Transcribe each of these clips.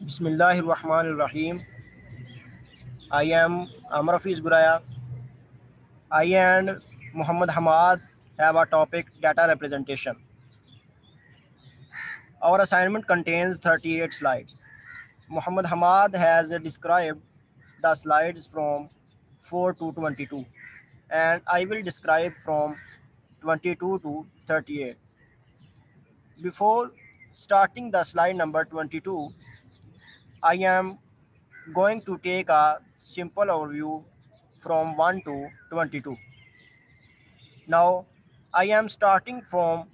Bismillahirrahmanirrahim. I am Amrafiz Guraya. I and Muhammad Hamad have a topic data representation. Our assignment contains 38 slides. Muhammad Hamad has described the slides from 4 to 22 and I will describe from 22 to 38. Before starting the slide number 22, I am going to take a simple overview from 1 to 22. Now, I am starting from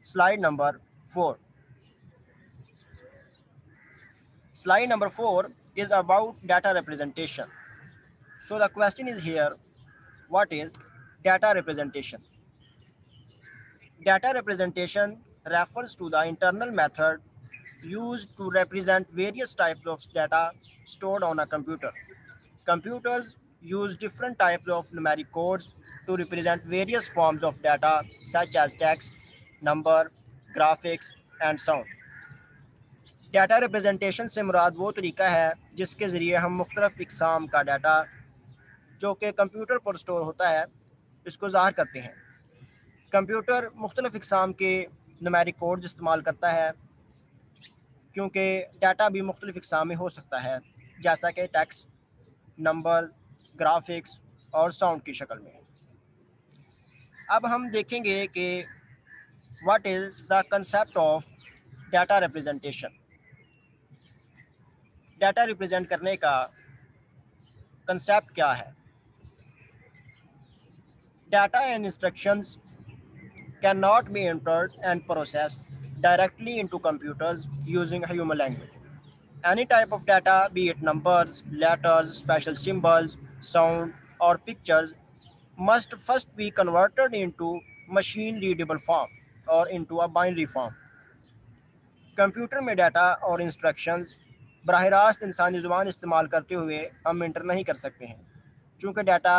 slide number 4. Slide number 4 is about data representation. So the question is here, what is data representation? Data representation refers to the internal method used to represent various types of data stored on a computer. Computers use different types of numeric codes to represent various forms of data such as text, number, graphics and sound. Data representation से मुराद वो तरीका है जिसके ज़रिए हम मुख्तलिफ़ इक़साम का data जो कि कंप्यूटर पर स्टोर होता है इसको ज़ाहिर करते हैं। कंप्यूटर मुख्तलिफ़ इक़साम के नुमेरिक कोड्स इस्तेमाल करता है क्योंकि डाटा भी मुख्तलिफ़ इक़साम में हो सकता है जैसा कि टेक्स्ट, नंबर, ग्राफिक्स और साउंड की शक्ल में। अब हम देखेंगे कि what is the concept of data representation. Data represent करने का कंसेप्ट क्या है? Data and instructions can not be entered and processed directly into computers using human language. Any type of data, be it numbers, letters, special symbols, sound, or pictures, must first be converted into machine readable form or into a binary form. Computer में data और instructions बराह रास्त इंसानी ज़ुबान इस्तेमाल करते हुए हम inter नहीं कर सकते हैं चूँकि data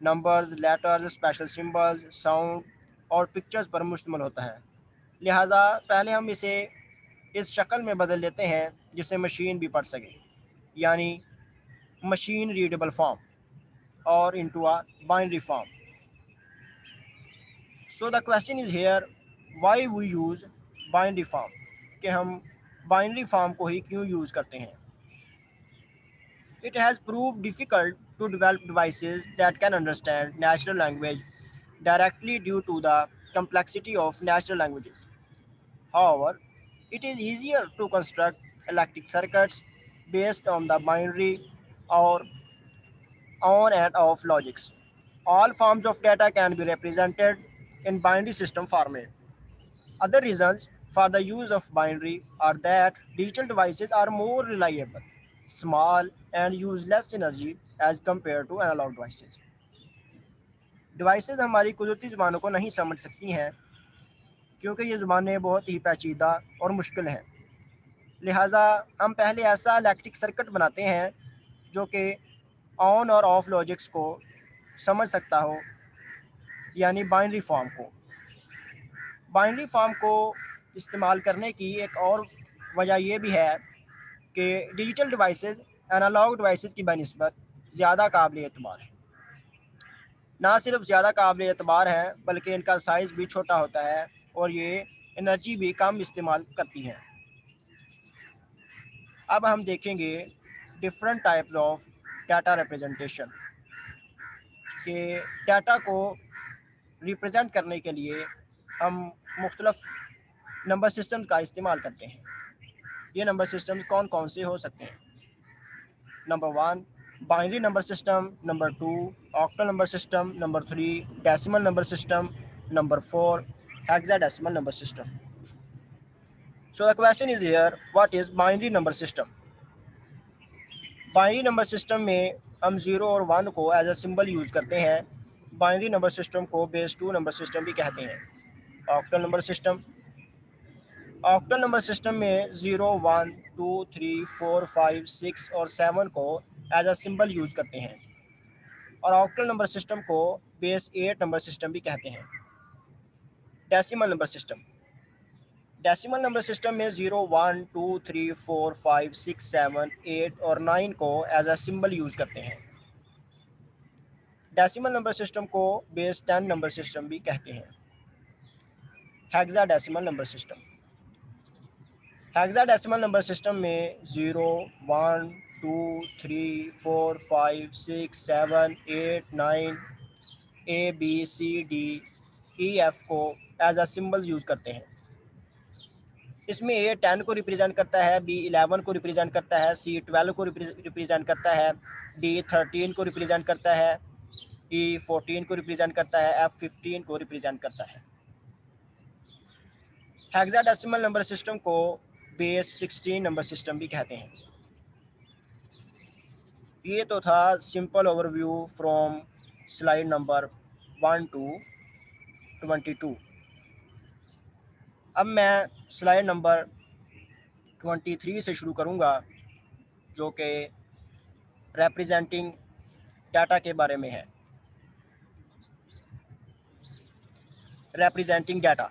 numbers, letters, special symbols, sound और पिक्चर्स पर मुश्तमिल होता है। लिहाजा पहले हम इसे इस शक्ल में बदल लेते हैं जिसे मशीन भी पढ़ सके, यानी मशीन रीडेबल फॉर्म और into a binary form. So the question is here, why we use binary form, कि हम बाइनरी फॉर्म को ही क्यों यूज़ करते हैं। It has proved difficult to develop devices that can understand natural language directly due to the complexity of natural languages. However, it is easier to construct electric circuits based on the binary or on and off logics. All forms of data can be represented in binary system format. Other reasons for the use of binary are that digital devices are more reliable, small, and use less energy as compared to analog devices. Devices हमारी कुदरती ज़ुबानों को नहीं समझ सकती हैं क्योंकि ये ज़ुबानें बहुत ही पेचीदा और मुश्किल हैं। लिहाजा हम पहले ऐसा इलेक्ट्रिक सर्किट बनाते हैं जो कि ऑन और ऑफ लॉजिक्स को समझ सकता हो, यानी बाइनरी फॉर्म को। बाइनरी फॉर्म को इस्तेमाल करने की एक और वजह यह भी है कि डिजिटल डिवाइसेस एनालॉग डिवाइसेस की बनिस्बत ज़्यादा काबिल एतबार है। ना सिर्फ ज़्यादा काबिल एतबार है बल्कि इनका साइज़ भी छोटा होता है और ये एनर्जी भी कम इस्तेमाल करती हैं। अब हम देखेंगे different types of data representation, कि डाटा को रिप्रेजेंट करने के लिए हम मुख्तलिफ नंबर सिस्टम का इस्तेमाल करते हैं। ये नंबर सिस्टम कौन कौन से हो सकते हैं? Number 1 binary number system, number 2 octal number system, number 3 decimal number system, number 4 hexadecimal number system. So the question is here, what is binary number system? Binary number system में हम 0 और 1 को एज अ सिंबल यूज़ करते हैं। Binary number system को base 2 number system भी कहते हैं। Octal number system, octal number system में 0, 1, 2, 3, 4, 5, 6 और 7 को एज अ सिंबल यूज़ करते हैं और ऑक्टल नंबर सिस्टम को बेस 8 नंबर सिस्टम भी कहते हैं। Decimal number system, decimal number system में 0, 1, 2, 3, 4, 5, 6, 7, 8 और 9 को एज अ सिंबल यूज़ करते हैं। डेसिमल नंबर सिस्टम को बेस 10 नंबर सिस्टम भी कहते हैं। Hexadecimal number system. Hexadecimal number system में 0, 1, 2, 3, 4, 5, 6, 7, 8, 9 A B C D E F को एज अ सिंबल यूज़ करते हैं। इसमें ए 10 को रिप्रेजेंट करता है, बी 11 को रिप्रेजेंट करता है, सी 12 को रिप्रेजेंट करता है, डी 13 को रिप्रेजेंट करता है, ई 14 को रिप्रेजेंट करता है, एफ 15 को रिप्रेजेंट करता है। हेक्साडेसिमल नंबर सिस्टम को बेस 16 नंबर सिस्टम भी कहते हैं। ये तो था simple overview from slide number 1 to 22। अब मैं स्लाइड नंबर 23 से शुरू करूंगा, जो कि रिप्रेजेंटिंग डाटा के बारे में है। Representing data.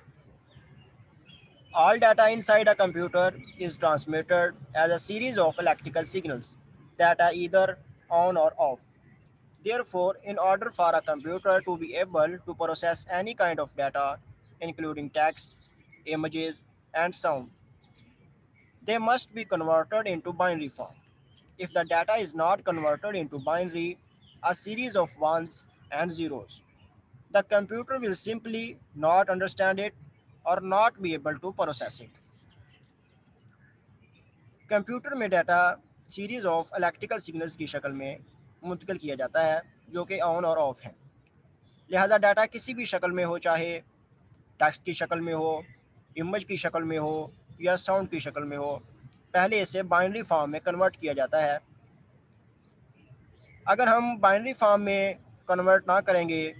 All data inside a computer is transmitted as a series of electrical signals that are either on or off. Therefore, in order for a computer to be able to process any kind of data, including text, images, and sound, they must be converted into binary form. If the data is not converted into binary, a series of ones and zeros, the computer will simply not understand it or not be able to process it. Computer में data series of electrical signals की शक्ल में मुंतकिल किया जाता है, जो कि ऑन और ऑफ हैं। लिहाजा डाटा किसी भी शक्ल में हो, चाहे टेक्स्ट की शक्ल में हो, इमेज की शक्ल में हो या साउंड की शक्ल में हो, पहले इसे बाइनरी फॉर्म में कन्वर्ट किया जाता है। अगर हम बाइनरी फॉर्म में कन्वर्ट ना करेंगे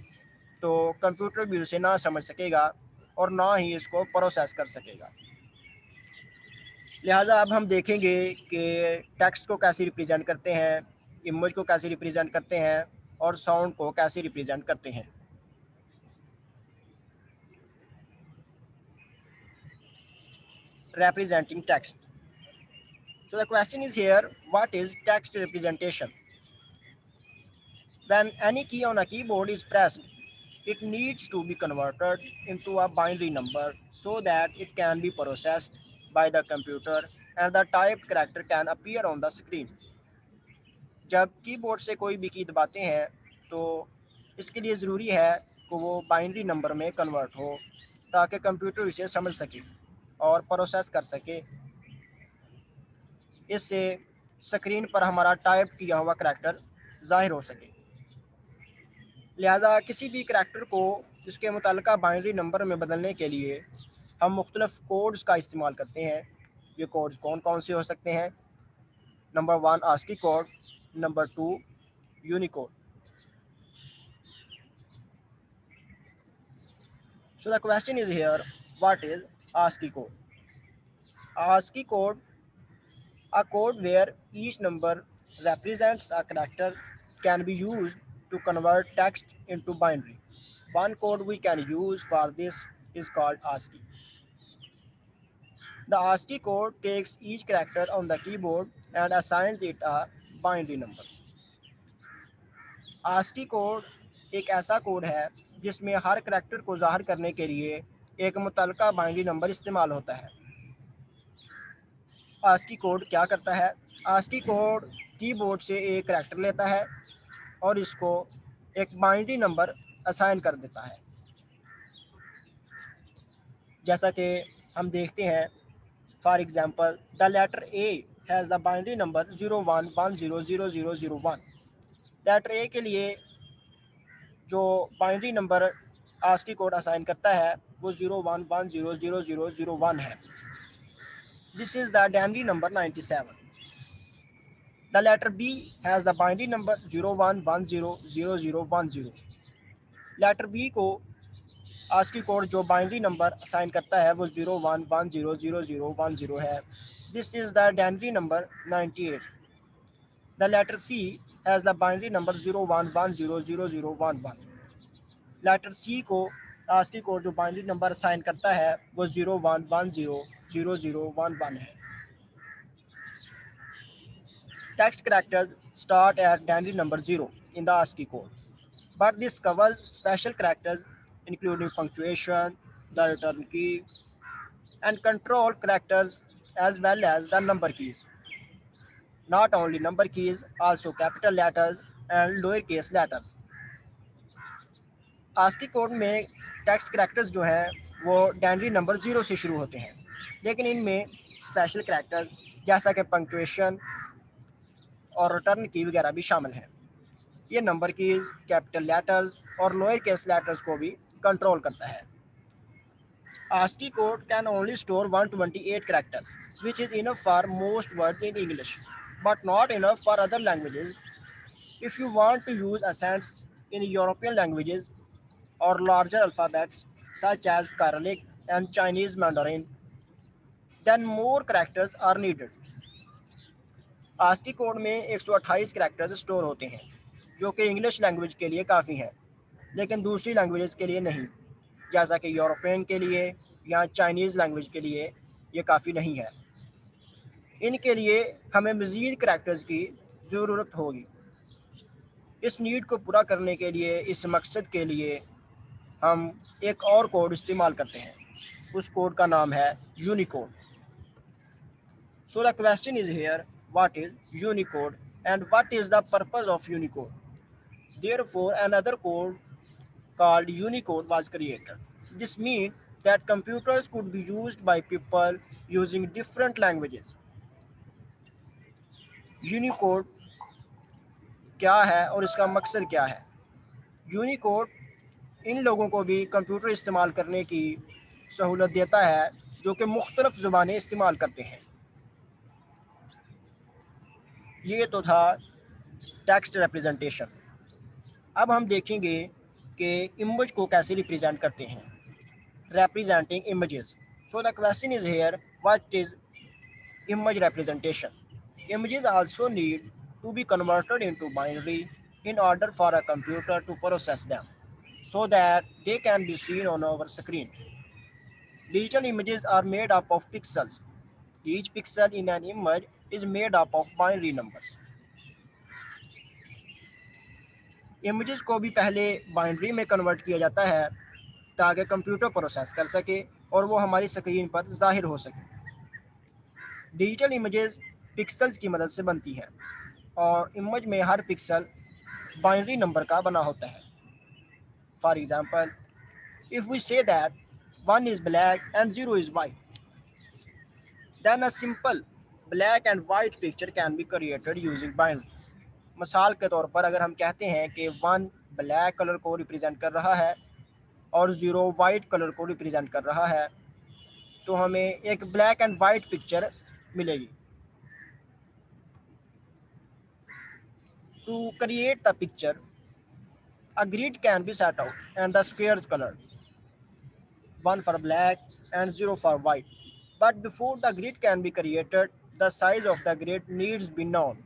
तो कंप्यूटर भी उसे ना समझ सकेगा और ना ही इसको प्रोसेस कर सकेगा। लिहाजा अब हम देखेंगे कि टेक्स्ट को कैसे रिप्रेजेंट करते हैं, इमेज को कैसे रिप्रेजेंट करते हैं और साउंड को कैसे रिप्रेजेंट करते हैं। Representing text. So the question is here, what is text representation? When any key on a keyboard is pressed, it needs to be converted into a binary number so that it can be processed by the computer and the typed character can appear on the screen. जब keyboard से कोई भी की दबाते हैं तो इसके लिए ज़रूरी है कि वो बाइनरी नंबर में कन्वर्ट हो ताकि कंप्यूटर इसे समझ सके और प्रोसेस कर सके। इससे स्क्रीन पर हमारा टाइप किया हुआ करैक्टर ज़ाहिर हो सके। लिहाजा किसी भी करैक्टर को इसके मुताल्लिका बाइनरी नंबर में बदलने के लिए हम मुख्तलिफ़ कोड्स का इस्तेमाल करते हैं। ये कोड्स कौन कौन से हो सकते हैं? Number 1 ASCII code, number 2 Unicode. So the question is here, what is ASCII code? ASCII code, a code where each number represents a character, can be used to convert text into binary. One code we can use for this is called ASCII. The ASCII code takes each character on the keyboard and assigns it a binary number. ASCII code एक ऐसा code है जिसमें हर character को ज़ाहिर करने के लिए एक मुतल्लिका बाइनरी नंबर इस्तेमाल होता है। ASCII कोड क्या करता है? ASCII कोड कीबोर्ड से एक करैक्टर लेता है और इसको एक बाइनरी नंबर असाइन कर देता है। जैसा कि हम देखते हैं, for example the letter A has the binary number 01100001। Letter A के लिए जो binary number ASCII code assign करता है वो 01100001 है। This is the binary number 97। The letter B has the binary number 01100010। Letter B को ASCII कोड जो binary number assign करता है वो 01100010 है। This is the binary number 98। The letter C has the binary number 01100011। Letter C को ASCII code जो binary number assign करता है वो 01100011 है। Text characters start at binary number 0 in the ASCII code, but this covers special characters including punctuation, the return key, and control characters as well as the number keys. Not only number keys, also capital letters and lowercase letters. ASCII code में text characters जो हैं वो डायनरी number 0 से शुरू होते हैं, लेकिन इनमें स्पेशल करैक्टर्स जैसा कि पंक्चुएशन और रिटर्न की वगैरह भी शामिल हैं। ये नंबर कीज, कैपिटल लेटर्स और लोअर केस लेटर्स को भी कंट्रोल करता है। ASCII code can only store 128 characters, which is enough for most words in English, but not enough for other languages. If you want to use accents in European languages or larger alphabets such as Cyrillic and Chinese Mandarin, then more characters are needed. ASCII code में 128 characters store होते हैं, जो कि English language के लिए काफ़ी हैं, लेकिन दूसरी लैंग्वेजेस के लिए नहीं, जैसा कि यूरोपियन के लिए या चाइनीज़ लैंग्वेज के लिए ये काफ़ी नहीं है। इनके लिए हमें मज़ीद करैक्टर्स की ज़रूरत होगी। इस नीड को पूरा करने के लिए, इस मकसद के लिए हम एक और कोड इस्तेमाल करते हैं। उस कोड का नाम है Unicode. So the question is hair, what is Unicode and what is the purpose of Unicode? Therefore, another code called Unicode was created. This means that computers could be used by people using different languages. Unicode क्या है और इसका मकसद क्या है? Unicode इन लोगों को भी कंप्यूटर इस्तेमाल करने की सहूलत देता है जो कि मुख्तलिफ ज़ुबानें इस्तेमाल करते हैं। ये तो था टेक्स्ट रिप्रेजेंटेशन। अब हम देखेंगे कि इमेज को कैसे रिप्रेजेंट करते हैं। representing images. So the question is here, what is image representation? Images also need to be converted into binary in order for a computer to process them so that they can be seen on our screen. Digital images are made up of pixels. Each pixel in an image is made up of binary numbers. Images को भी पहले binary में convert किया जाता है ताकि computer process कर सके और वो हमारी स्क्रीन पर ज़ाहिर हो सके। डिजिटल इमेजेस पिक्सल्स की मदद से बनती है और इमेज में हर पिक्सल बाइनरी नंबर का बना होता है। For example, if we say that 1 is black and 0 is white, then a simple black and white picture can be created using binary. मिसाल के तौर पर अगर हम कहते हैं कि 1 ब्लैक कलर को रिप्रेजेंट कर रहा है और 0 वाइट कलर को रिप्रेजेंट कर रहा है, तो हमें एक ब्लैक एंड वाइट पिक्चर मिलेगी। To create the picture, a grid can be set out and the squares colored, 1 for black and 0 for white. But before the grid can be created, the size of the grid needs be known.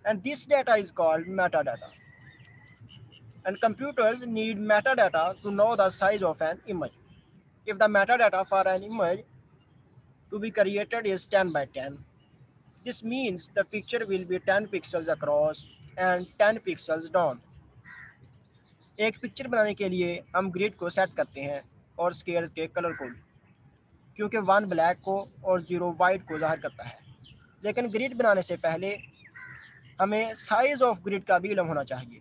And this data is called metadata. And computers need metadata to know the size of an image. If the metadata for an image to be created is 10 by 10, this means the picture will be 10 pixels across and 10 pixels down. एक picture बनाने के लिए हम grid को set करते हैं और scares के कलर को भी, क्योंकि 1 ब्लैक को और 0 वाइट को ज़ाहिर करता है। लेकिन ग्रिड बनाने से पहले हमें साइज़ ऑफ ग्रिड का भी इल्म होना चाहिए,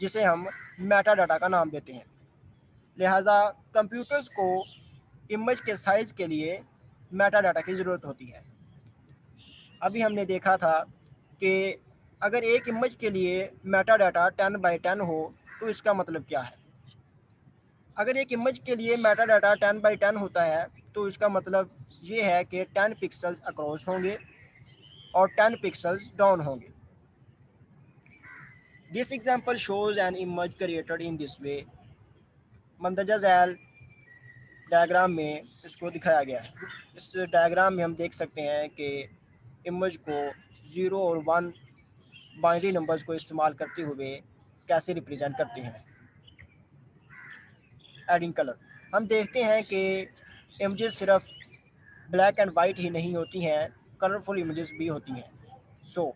जिसे हम मेटा डाटा का नाम देते हैं। लिहाजा कंप्यूटर्स को इमेज के साइज़ के लिए मेटा डाटा की ज़रूरत होती है। अभी हमने देखा था कि अगर एक इमेज के लिए मेटा डाटा 10 बाई 10 हो तो इसका मतलब क्या है। अगर एक इमेज के लिए मेटा डाटा 10 बाई 10 होता है तो इसका मतलब ये है कि 10 पिक्सल्स अक्रॉस होंगे और 10 पिक्सल्स डाउन होंगे। This example shows an image created in this way. मंदरजा झैल डायग्राम में इसको दिखाया गया है। इस डायग्राम में हम देख सकते हैं कि इमेज को 0 और 1 बाइनरी नंबर्स को इस्तेमाल करते हुए कैसे रिप्रेजेंट करते हैं। Adding colour. हम देखते हैं कि इमेजेस सिर्फ ब्लैक एंड वाइट ही नहीं होती हैं, कलरफुल इमेजेस भी होती हैं। So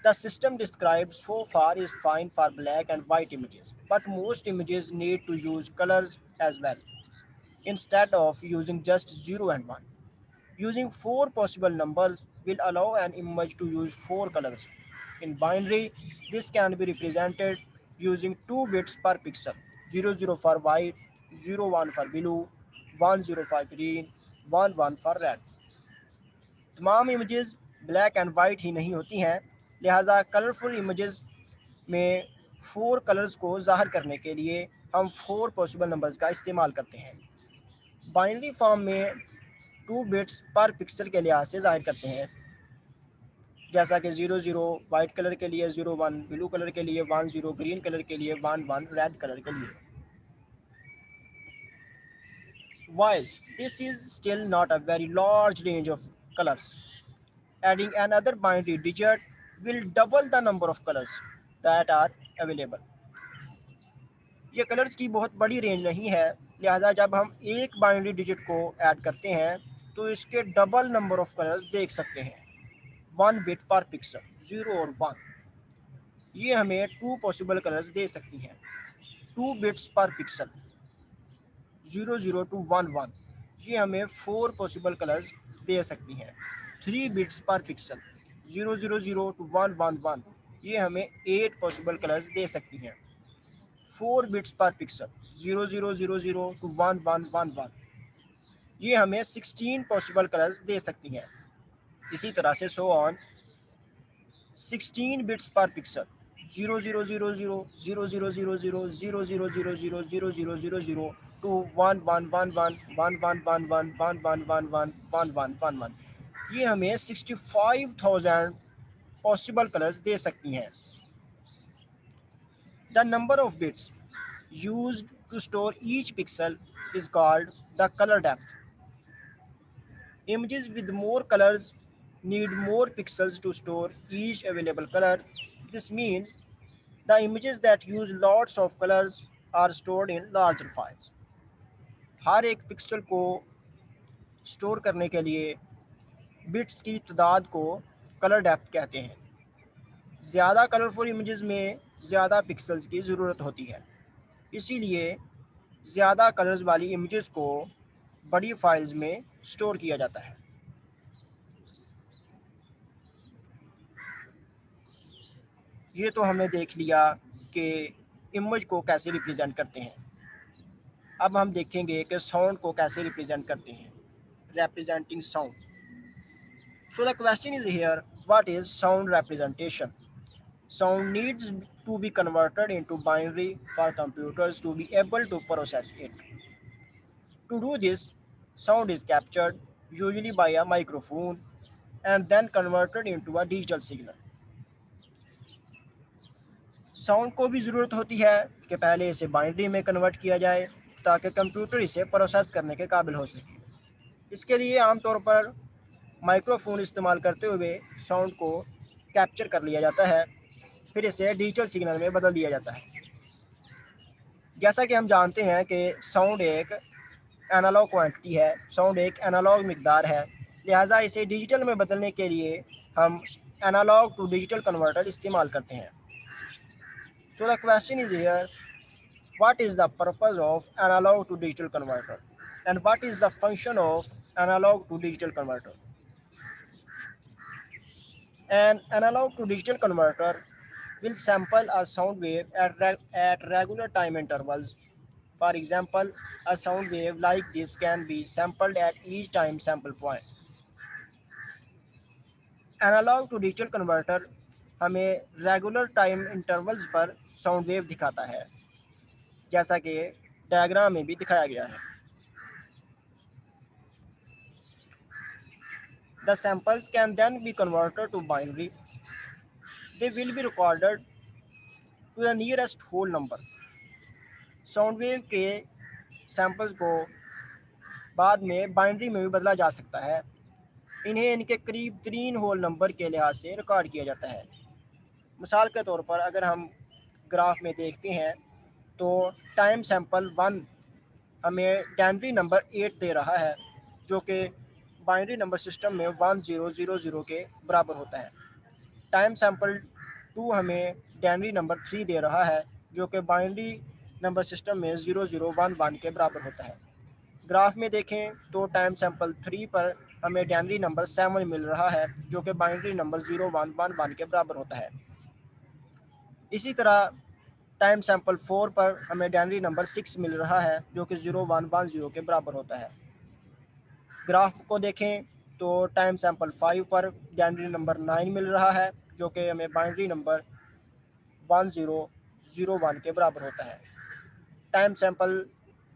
the system described so far is fine for black and white images, but most images need to use colors as well, instead of using just 0 and 1. Using four possible numbers will allow an image to use four colors. In binary, this can be represented using 2 bits per pixel: 00 for white, 01 for blue, 10 for green, 11 for red. तमाम images black and white ही नहीं होती हैं, लिहाजा colourful images में four colours को ज़ाहिर करने के लिए हम फोर पॉसिबल नंबर्स का इस्तेमाल करते हैं। बाइनरी फॉर्म में 2 बिट्स पर पिक्सल के लिहाज से ज़ाहिर करते हैं, जैसा कि 00 वाइट कलर के लिए, 01 ब्लू कलर के लिए, 10 ग्रीन कलर के लिए, 11 रेड कलर के लिए। While this is still not a very large range of colors, adding another binary digit will double the number of colors that are available. ये colours की बहुत बड़ी रेंज नहीं है, लिहाजा जब हम एक बाइनरी डिजिट को ऐड करते हैं तो इसके डबल नंबर ऑफ कलर्स देख सकते हैं। 1 बिट पर पिक्सल, 0 और 1, ये हमें 2 पॉसिबल कलर्स दे सकती हैं। 2 बिट्स पर पिक्सल, 00 to 11, ये हमें 4 पॉसिबल कलर्स दे सकती हैं। 3 बिट्स पर पिक्सल, 000 to 111, ये हमें 8 पॉसिबल कलर्स दे सकती हैं। 4 बिट्स पर पिक्सल, 0000 to 1111, ये हमें 16 पॉसिबल कलर्स दे सकती हैं। इसी तरह से सो ऑन। 16 बिट्स पर पिक्सल, 0000000000000000 to 111111111111, ये हमें 65,000 पॉसिबल कलर्स दे सकती हैं। The number of bits used to store each pixel is called the color depth. Images with more colors need more pixels to store each available color. This means the images that use lots of colors are stored in larger files. हर एक pixel को store करने के लिए bits की तादाद को colour depth कहते हैं। ज़्यादा कलरफुल इमेजेस में ज़्यादा पिक्सल्स की ज़रूरत होती है, इसीलिए ज़्यादा कलर्स वाली इमेजेस को बड़ी फाइल्स में स्टोर किया जाता है। ये तो हमने देख लिया कि इमेज को कैसे रिप्रेजेंट करते हैं। अब हम देखेंगे कि साउंड को कैसे रिप्रेजेंट करते हैं, representing sound. So the question is here, what is sound representation? Sound needs to be converted into binary for computers to be able to process it. To do this, sound is captured, usually by a microphone, and then converted into a digital signal. Sound को भी ज़रूरत होती है कि पहले इसे binary में convert किया जाए ताकि कंप्यूटर इसे प्रोसेस करने के काबिल हो सके। इसके लिए आमतौर पर माइक्रोफोन इस्तेमाल करते हुए साउंड को कैप्चर कर लिया जाता है, फिर इसे डिजिटल सिग्नल में बदल दिया जाता है। जैसा कि हम जानते हैं कि साउंड एक एनालॉग क्वांटिटी है, साउंड एक एनालॉग मिकदार है, लिहाजा इसे डिजिटल में बदलने के लिए हम एनालॉग टू डिजिटल कन्वर्टर इस्तेमाल करते हैं। सो the question is here, what is the purpose of analog to digital converter and what is the function of analog to digital converter? An analog to digital converter will sample a sound wave at regular time intervals. For example, a sound wave like this can be sampled at each time sample point. Analog to digital converter हमें regular time intervals पर sound wave दिखाता है, जैसा कि diagram में भी दिखाया गया है। The samples can then be converted to binary. They will be recorded to the nearest whole number. Sound wave के सैंपल्स को बाद में बाइनरी में भी बदला जा सकता है। इन्हें इनके करीब 3 होल नंबर के लिहाज से रिकॉर्ड किया जाता है। मिसाल के तौर पर अगर हम ग्राफ में देखते हैं तो टाइम सैंपल 1 हमें डेनरी नंबर 8 दे रहा है, जो कि बाइनरी नंबर सिस्टम में 1000 के बराबर होता है। टाइम सैंपल 2 हमें डेनरी नंबर 3 दे रहा है, जो कि बाइनरी नंबर सिस्टम में 0011 के बराबर होता है। ग्राफ में देखें तो टाइम सैंपल 3 पर हमें डेनरी नंबर 7 मिल रहा है, जो कि बाइनरी नंबर 0111 के बराबर होता है। इसी तरह टाइम सैंपल 4 पर हमें डेनरी नंबर 6 मिल रहा है, जो कि 0110 के बराबर होता है। ग्राफ को देखें तो टाइम सैंपल 5 पर डेनरी नंबर 9 मिल रहा है, जो कि हमें बाइनरी नंबर 1001 के बराबर होता है। टाइम सैंपल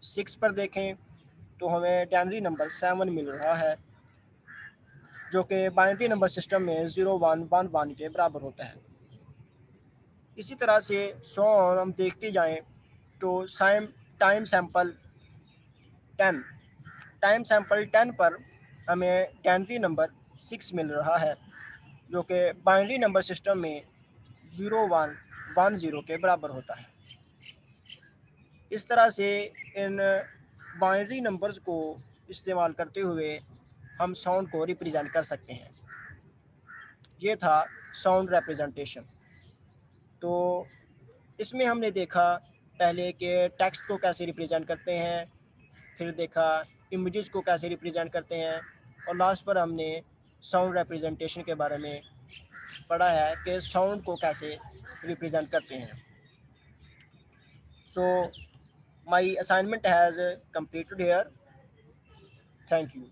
6 पर देखें तो हमें डेनरी नंबर 7 मिल रहा है, जो कि बाइनरी नंबर सिस्टम में 0111 के बराबर होता है। इसी तरह से सो और हम देखते जाएं तो टाइम सैंपल 10 टाइम सैंपल 10 पर हमें डेनरी नंबर 6 मिल रहा है, जो कि बाइनरी नंबर सिस्टम में 0110 के बराबर होता है। इस तरह से इन बाइनरी नंबर्स को इस्तेमाल करते हुए हम साउंड को रिप्रेजेंट कर सकते हैं। ये था साउंड रिप्रेजेंटेशन। तो इसमें हमने देखा पहले कि टेक्स्ट को कैसे रिप्रेजेंट करते हैं, फिर देखा इमेजेस को कैसे रिप्रेजेंट करते हैं, और लास्ट पर हमने साउंड रिप्रेजेंटेशन के बारे में पढ़ा है कि साउंड को कैसे रिप्रेजेंट करते हैं। So my assignment has completed here. Thank you.